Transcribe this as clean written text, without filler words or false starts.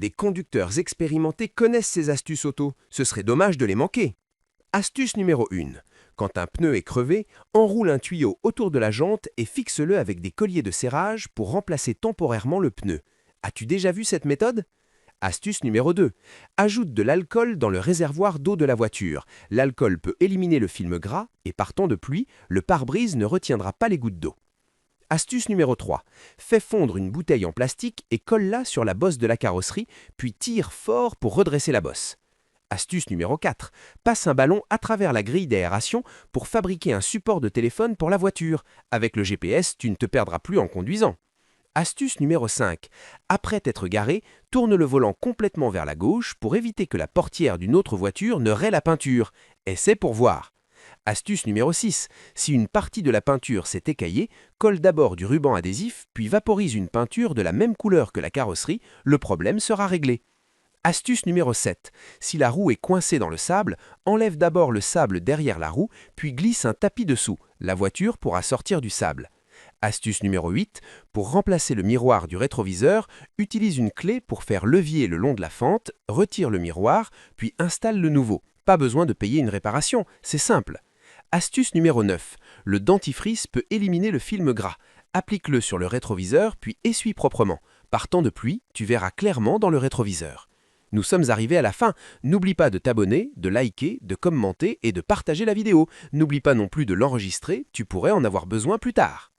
Des conducteurs expérimentés connaissent ces astuces auto, ce serait dommage de les manquer. Astuce numéro 1. Quand un pneu est crevé, enroule un tuyau autour de la jante et fixe-le avec des colliers de serrage pour remplacer temporairement le pneu. As-tu déjà vu cette méthode? Astuce numéro 2. Ajoute de l'alcool dans le réservoir d'eau de la voiture. L'alcool peut éliminer le film gras et par temps de pluie, le pare-brise ne retiendra pas les gouttes d'eau. Astuce numéro 3. Fais fondre une bouteille en plastique et colle-la sur la bosse de la carrosserie, puis tire fort pour redresser la bosse. Astuce numéro 4. Passe un ballon à travers la grille d'aération pour fabriquer un support de téléphone pour la voiture. Avec le GPS, tu ne te perdras plus en conduisant. Astuce numéro 5. Après t'être garé, tourne le volant complètement vers la gauche pour éviter que la portière d'une autre voiture ne raie la peinture. Essaie pour voir. Astuce numéro 6. Si une partie de la peinture s'est écaillée, colle d'abord du ruban adhésif, puis vaporise une peinture de la même couleur que la carrosserie, le problème sera réglé. Astuce numéro 7. Si la roue est coincée dans le sable, enlève d'abord le sable derrière la roue, puis glisse un tapis dessous. La voiture pourra sortir du sable. Astuce numéro 8. Pour remplacer le miroir du rétroviseur, utilise une clé pour faire levier le long de la fente, retire le miroir, puis installe le nouveau. Pas besoin de payer une réparation, c'est simple. Astuce numéro 9. Le dentifrice peut éliminer le film gras. Applique-le sur le rétroviseur, puis essuie proprement. Par temps de pluie, tu verras clairement dans le rétroviseur. Nous sommes arrivés à la fin. N'oublie pas de t'abonner, de liker, de commenter et de partager la vidéo. N'oublie pas non plus de l'enregistrer, tu pourrais en avoir besoin plus tard.